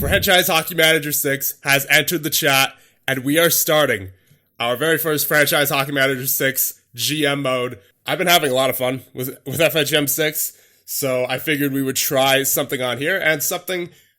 Franchise Hockey Manager 6 has entered the chat, and we are starting our very first Franchise Hockey Manager 6 GM mode. I've been having a lot of fun with FHM 6, so I figured we would try something on here, and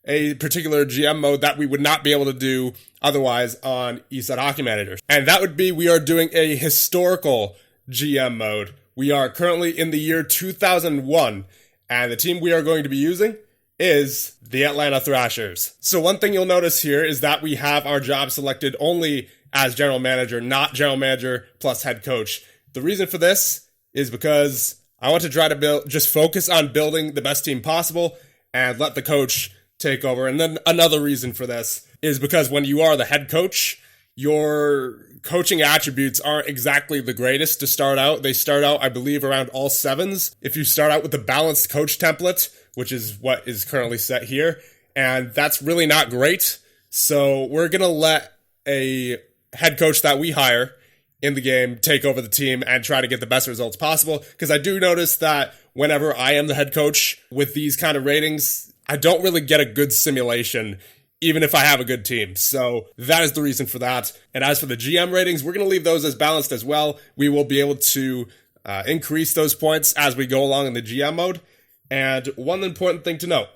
a particular GM mode that we would not be able to do otherwise on Eastside Hockey Manager. And that would be, we are doing a historical GM mode. We are currently in the year 2001, and the team we are going to be using is the Atlanta Thrashers. So one thing you'll notice here is that we have our job selected only as general manager, not general manager plus head coach. The reason for this is because I want to try to just focus on building the best team possible and let the coach take over. And then another reason for this is because when you are the head coach, your coaching attributes aren't exactly the greatest to start out. They start out, I believe, around all 7s. If you start out with the balanced coach template, which is what is currently set here, and that's really not great. So we're going to let a head coach that we hire in the game take over the team and try to get the best results possible. Because I do notice that whenever I am the head coach with these kind of ratings, I don't really get a good simulation even if I have a good team. So that is the reason for that. And as for the GM ratings, we're going to leave those as balanced as well. We will be able to increase those points as we go along in the GM mode. And one important thing to note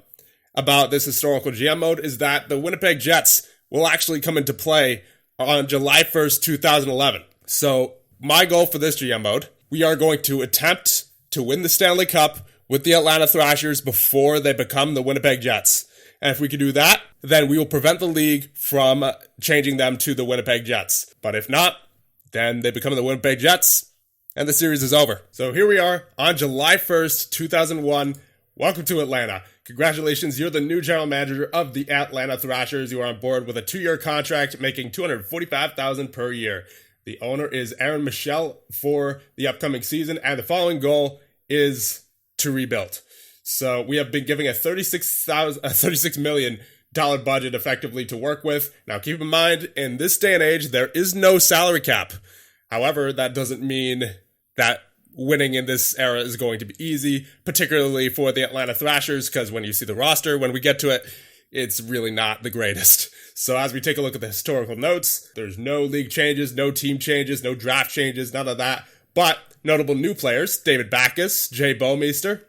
about this historical GM mode is that the Winnipeg Jets will actually come into play on July 1st, 2011. So my goal for this GM mode, we are going to attempt to win the Stanley Cup with the Atlanta Thrashers before they become the Winnipeg Jets. And if we can do that, then we will prevent the league from changing them to the Winnipeg Jets. But if not, then they become the Winnipeg Jets, and the series is over. So here we are on July 1st, 2001. Welcome to Atlanta. Congratulations, you're the new general manager of the Atlanta Thrashers. You are on board with a 2-year contract, making $245,000 per year. The owner is Aaron Michelle for the upcoming season, and the following goal is to rebuild. So we have been giving a $36 million budget effectively to work with. Now keep in mind, in this day and age, there is no salary cap. However, that doesn't mean that winning in this era is going to be easy, particularly for the Atlanta Thrashers, because when you see the roster, when we get to it, it's really not the greatest. So as we take a look at the historical notes, there's no league changes, no team changes, no draft changes, none of that. But notable new players, David Backus, Jay Bouwmeester.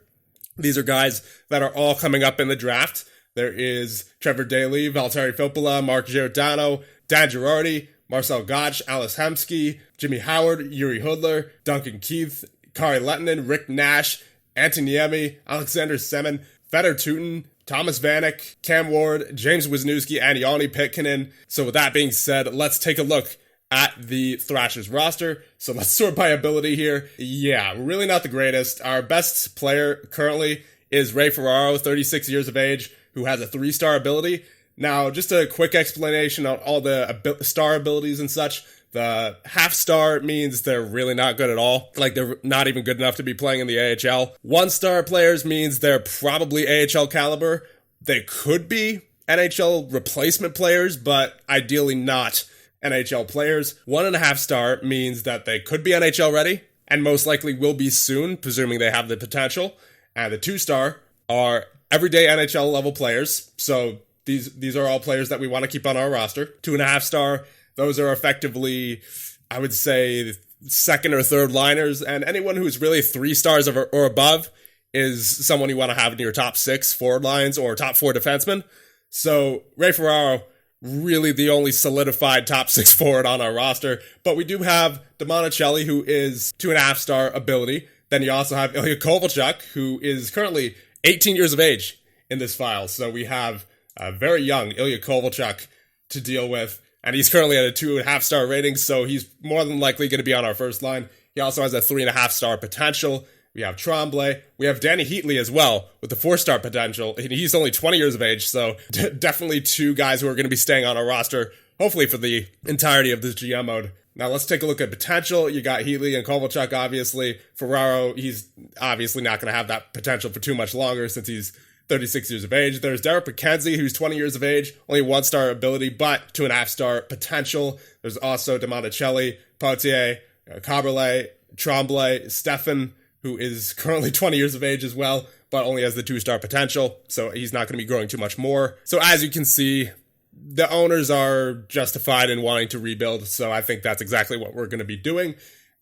These are guys that are all coming up in the draft. There is Trevor Daley, Valtteri Filppula, Mark Giordano, Dan Girardi, Marcel Gotch, Alice Hemsky, Jimmy Howard, Yuri Hudler, Duncan Keith, Kari Lettinen, Rick Nash, Antoniemi, Alexander Semin, Fedor Tutin, Thomas Vanek, Cam Ward, James Wisniewski, and Yanni Pitkinen. So with that being said, let's take a look at the Thrashers roster. So let's sort by ability here. Yeah, really not the greatest. Our best player currently is Ray Ferraro, 36 years of age, who has a 3-star ability. Now, just a quick explanation on all the star abilities and such. The half-star means they're really not good at all. Like, they're not even good enough to be playing in the AHL. 1-star players means they're probably AHL caliber. They could be NHL replacement players, but ideally not NHL players. 1.5-star means that they could be NHL ready, and most likely will be soon, presuming they have the potential. And the 2-star are everyday NHL level players. So these are all players that we want to keep on our roster. 2.5-star, those are effectively, I would say, second or third liners. And anyone who's really 3 stars or above is someone you want to have in your top 6 forward lines or top 4 defensemen. So Ray Ferraro, really the only solidified top 6 forward on our roster. But we do have Domonicelli, who is 2.5-star ability. Then you also have Ilya Kovalchuk, who is currently 18 years of age in this file. So we have a very young Ilya Kovalchuk to deal with. And he's currently at a 2.5-star rating, so he's more than likely going to be on our first line. He also has a 3.5-star potential. We have Tremblay. We have Danny Heatley as well with the 4-star potential. He's only 20 years of age, so definitely 2 guys who are going to be staying on our roster, hopefully for the entirety of this GM mode. Now let's take a look at potential. You got Heatley and Kovalchuk, obviously. Ferraro, he's obviously not going to have that potential for too much longer since he's 36 years of age. There's Derek McKenzie, who's 20 years of age, only 1-star ability, but 2.5-star potential. There's also Domonicelli, Potier, Caberlet, Tremblay, Stefan, who is currently 20 years of age as well, but only has the 2-star potential, so he's not going to be growing too much more. So as you can see, the owners are justified in wanting to rebuild, so I think that's exactly what we're going to be doing.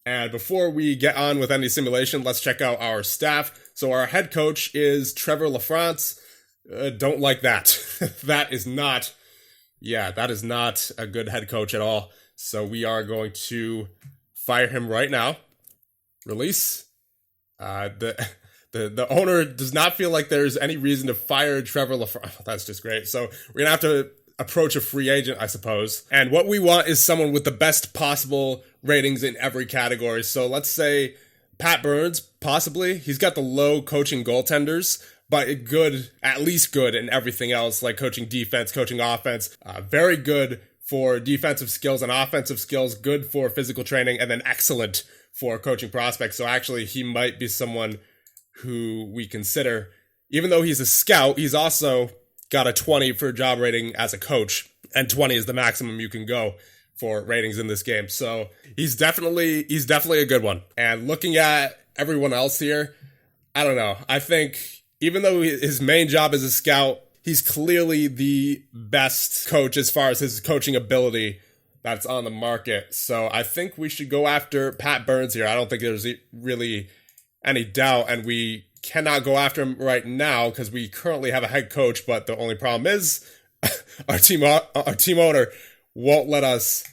And before we get on with any simulation, let's check out our staff. So our head coach is Trevor LaFrance. Don't like that. That is not a good head coach at all. So we are going to fire him right now. Release. The owner does not feel like there's any reason to fire Trevor LaFrance. That's just great. So we're going to have to approach a free agent, I suppose. And what we want is someone with the best possible ratings in every category. So let's say Pat Burns, possibly. He's got the low coaching goaltenders, but good, at least good in everything else, like coaching defense, coaching offense. Very good for defensive skills and offensive skills, good for physical training, and then excellent for coaching prospects. So actually, he might be someone who we consider. Even though he's a scout, he's also got a 20 for job rating as a coach, and 20 is the maximum you can go for ratings in this game. So he's definitely a good one. And looking at everyone else here, I don't know. I think even though his main job is a scout, he's clearly the best coach as far as his coaching ability that's on the market. So I think we should go after Pat Burns here. I don't think there's really any doubt, and we cannot go after him right now because we currently have a head coach, but the only problem is our team owner won't let us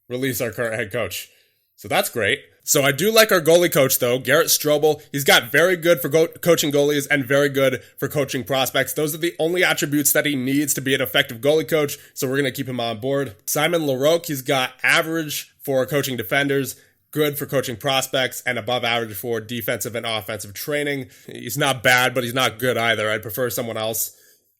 release our current head coach. So that's great. So I do like our goalie coach, though, Garrett Strobel. He's got very good for coaching goalies and very good for coaching prospects. Those are the only attributes that he needs to be an effective goalie coach, so we're going to keep him on board. Simon Laroque, he's got average for coaching defenders, good for coaching prospects, and above average for defensive and offensive training. He's not bad, but he's not good either. I'd prefer someone else.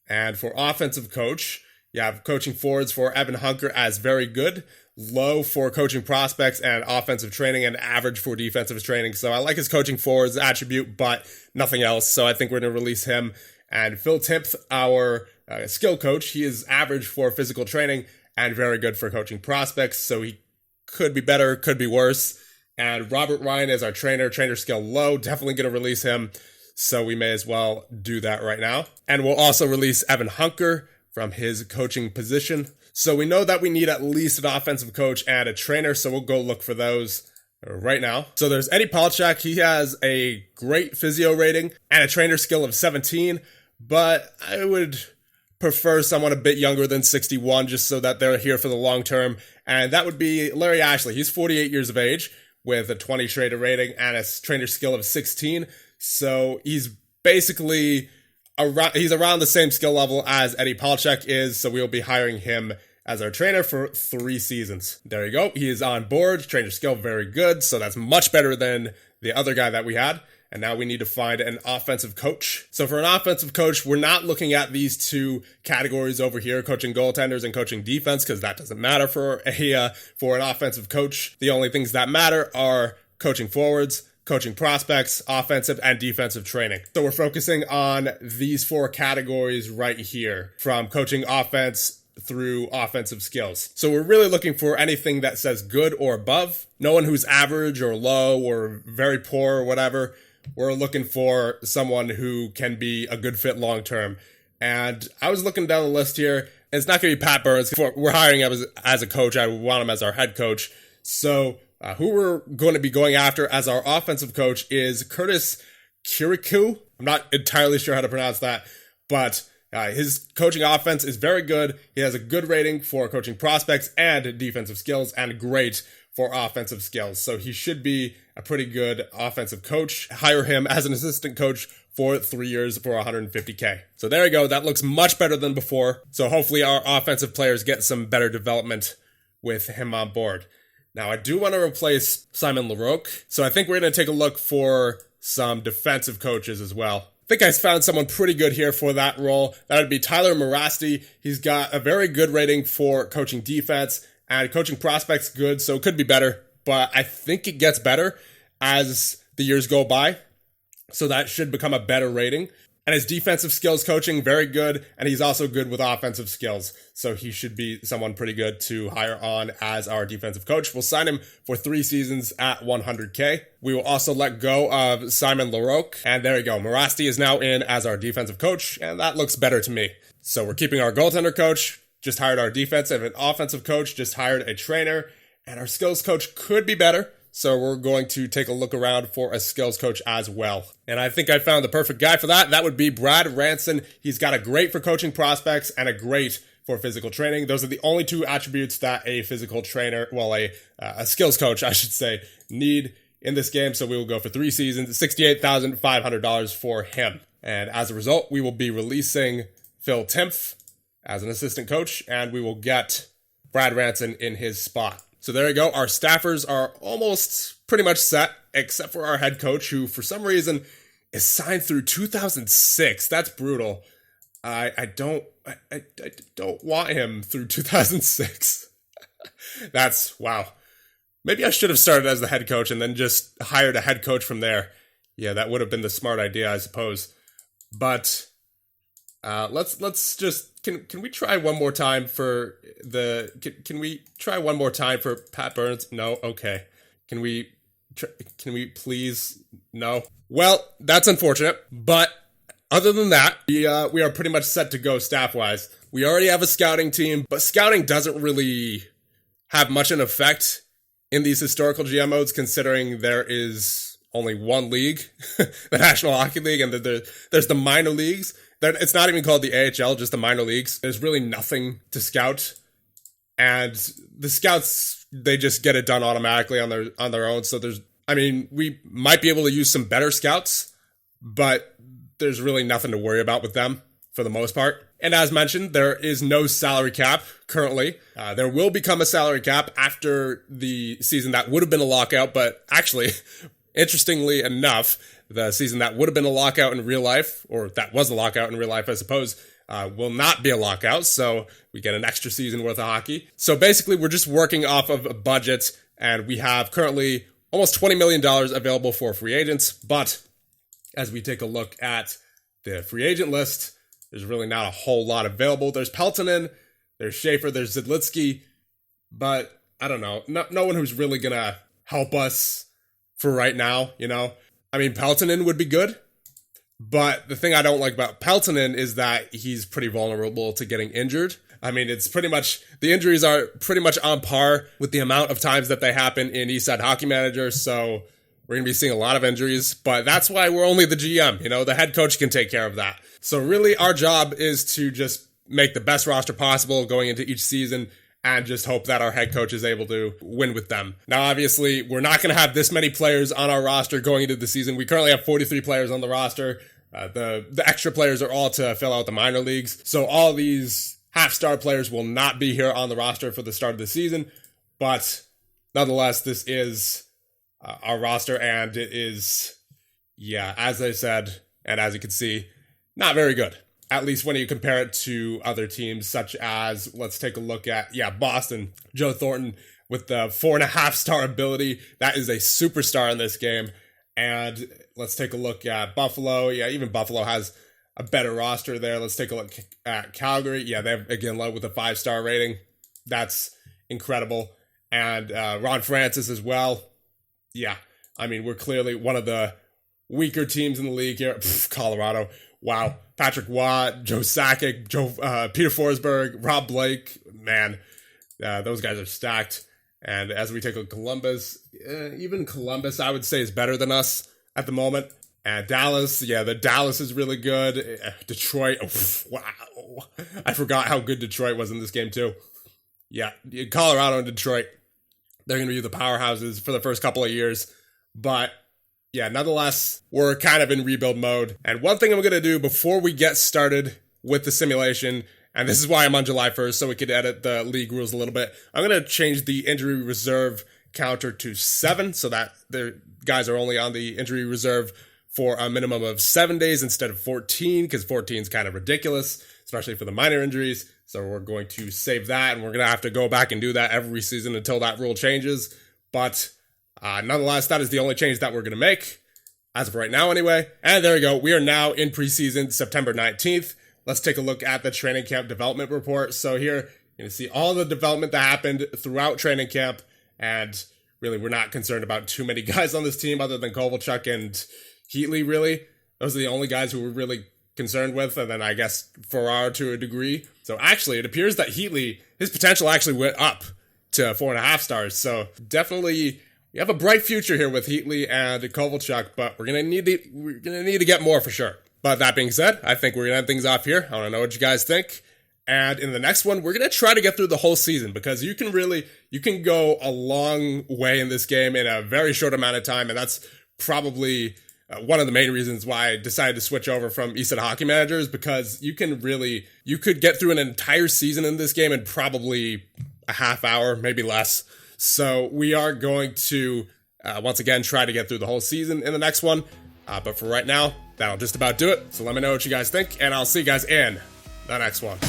And for offensive coach, you have coaching forwards for Evan Hunker as very good, low for coaching prospects and offensive training, and average for defensive training. So I like his coaching forwards attribute, but nothing else. So I think we're going to release him. And Phil Timpf, our skill coach, he is average for physical training and very good for coaching prospects. So he could be better, could be worse. And Robert Ryan is our trainer skill low. Definitely going to release him. So we may as well do that right now. And we'll also release Evan Hunker from his coaching position. So we know that we need at least an offensive coach and a trainer. So we'll go look for those right now. So there's Eddie Palchak. He has a great physio rating and a trainer skill of 17. But I would prefer someone a bit younger than 61 just so that they're here for the long term. And that would be Larry Ashley. He's 48 years of age with a 20 trainer rating and a trainer skill of 16. So he's basically around the same skill level as Eddie Palchak is. So we'll be hiring him as our trainer for 3 seasons. There you go. He is on board. Trainer skill very good. So that's much better than the other guy that we had. And now we need to find an offensive coach. So for an offensive coach, we're not looking at these 2 categories over here, coaching goaltenders and coaching defense, because that doesn't matter for an offensive coach. The only things that matter are coaching forwards, coaching prospects, offensive and defensive training. So we're focusing on these 4 categories right here, from coaching offense through offensive skills. So we're really looking for anything that says good or above. No one who's average or low or very poor or whatever. We're looking for someone who can be a good fit long term. And I was looking down the list here, and it's not going to be Pat Burns. We're hiring him as a coach. I want him as our head coach. So who we're going to be going after as our offensive coach is Curtis Kirikou. I'm not entirely sure how to pronounce that, but his coaching offense is very good. He has a good rating for coaching prospects and defensive skills, and great for offensive skills. So he should be a pretty good offensive coach. Hire him as an assistant coach for 3 years for $150K. So there you go. That looks much better than before. So hopefully our offensive players get some better development with him on board. Now I do want to replace Simon Laroque. So I think we're going to take a look for some defensive coaches as well. I think I found someone pretty good here for that role. That would be Tyler Morasti. He's got a very good rating for coaching defense, and coaching prospects good, so it could be better. But I think it gets better as the years go by. So that should become a better rating. And his defensive skills coaching, very good. And he's also good with offensive skills. So he should be someone pretty good to hire on as our defensive coach. We'll sign him for 3 seasons at $100K. We will also let go of Simon Laroque. And there you go. Morasti is now in as our defensive coach. And that looks better to me. So we're keeping our goaltender coach. Just hired our defensive and offensive coach. Just hired a trainer. And our skills coach could be better. So we're going to take a look around for a skills coach as well. And I think I found the perfect guy for that. That would be Brad Ranson. He's got a great for coaching prospects and a great for physical training. Those are the only 2 attributes that a physical trainer, a skills coach, I should say, need in this game. So we will go for 3 seasons, $68,500 for him. And as a result, we will be releasing Phil Timpf as an assistant coach, and we will get Brad Ranson in his spot. So there you go. Our staffers are almost pretty much set, except for our head coach, who for some reason is signed through 2006. That's brutal. I don't want him through 2006. That's wow. Maybe I should have started as the head coach and then just hired a head coach from there. Yeah, that would have been the smart idea, I suppose. But let's just can we try one more time for can we try one more time for Pat Burns? No, okay. Can we please? No. Well, that's unfortunate, but other than that, we are pretty much set to go staff wise. We already have a scouting team, but scouting doesn't really have much an effect in these historical GM modes, considering there is only one league, the National Hockey League, and there's the minor leagues. It's not even called the AHL, just the minor leagues. There's really nothing to scout. And the scouts, they just get it done automatically on their own. So we might be able to use some better scouts, but there's really nothing to worry about with them for the most part. And as mentioned, there is no salary cap currently. There will become a salary cap after the season that would have been a lockout, but actually, interestingly enough, the season that would have been a lockout in real life, or that was a lockout in real life, I suppose, will not be a lockout. So we get an extra season worth of hockey. So basically, we're just working off of a budget, and we have currently almost $20 million available for free agents. But as we take a look at the free agent list, there's really not a whole lot available. There's Peltonen, there's Schaefer, there's Zidlitsky, but I don't know. No one who's really going to help us for right now, you know? I mean, Peltonen would be good, but the thing I don't like about Peltonen is that he's pretty vulnerable to getting injured. I mean, it's pretty much, the injuries are pretty much on par with the amount of times that they happen in Eastside Hockey Manager, so we're going to be seeing a lot of injuries, but that's why we're only the GM, you know? The head coach can take care of that. So really, our job is to just make the best roster possible going into each season and just hope that our head coach is able to win with them. Now, obviously, we're not going to have this many players on our roster going into the season. We currently have 43 players on the roster. The extra players are all to fill out the minor leagues. So all these half-star players will not be here on the roster for the start of the season. But nonetheless, this is our roster, and it is, as I said, and as you can see, not very good. At least when you compare it to other teams, such as, let's take a look at, Boston. Joe Thornton with the 4.5-star ability. That is a superstar in this game. And let's take a look at Buffalo. Yeah, even Buffalo has a better roster there. Let's take a look at Calgary. Yeah, they have, again, led with a 5-star rating. That's incredible. And Ron Francis as well. Yeah, I mean, we're clearly one of the weaker teams in the league here. Colorado. Wow. Patrick Watt, Joe Sakic, Peter Forsberg, Rob Blake. Man, those guys are stacked. And as we take a look at Columbus, even Columbus, I would say, is better than us at the moment. And Dallas, the Dallas is really good. Detroit, wow. I forgot how good Detroit was in this game, too. Yeah, Colorado and Detroit, they're going to be the powerhouses for the first couple of years. But nonetheless, we're kind of in rebuild mode. And one thing I'm going to do before we get started with the simulation, and this is why I'm on July 1st, so we could edit the league rules a little bit, I'm going to change the injury reserve counter to 7, so that the guys are only on the injury reserve for a minimum of 7 days instead of 14, because 14 is kind of ridiculous, especially for the minor injuries. So we're going to save that, and we're going to have to go back and do that every season until that rule changes. But nonetheless, that is the only change that we're going to make. as of right now anyway. And there we go. We are now in preseason, September 19th. Let's take a look at the training camp development report. So here, you're going to see all the development that happened throughout training camp. And really, we're not concerned about too many guys on this team other than Kovalchuk and Heatley, really. Those are the only guys who we're really concerned with. And then I guess Farrar to a degree. So actually, it appears that Heatley, his potential actually went up to 4.5 stars. So definitely, we have a bright future here with Heatley and Kovalchuk, but we're gonna need to get more for sure. But that being said, I think we're gonna end things off here. I want to know what you guys think. And in the next one, we're gonna try to get through the whole season because you can go a long way in this game in a very short amount of time, and that's probably one of the main reasons why I decided to switch over from ESET Hockey Manager is because you could get through an entire season in this game in probably a half hour, maybe less. So we are going to, once again, try to get through the whole season in the next one. But for right now, that'll just about do it. So let me know what you guys think, and I'll see you guys in the next one.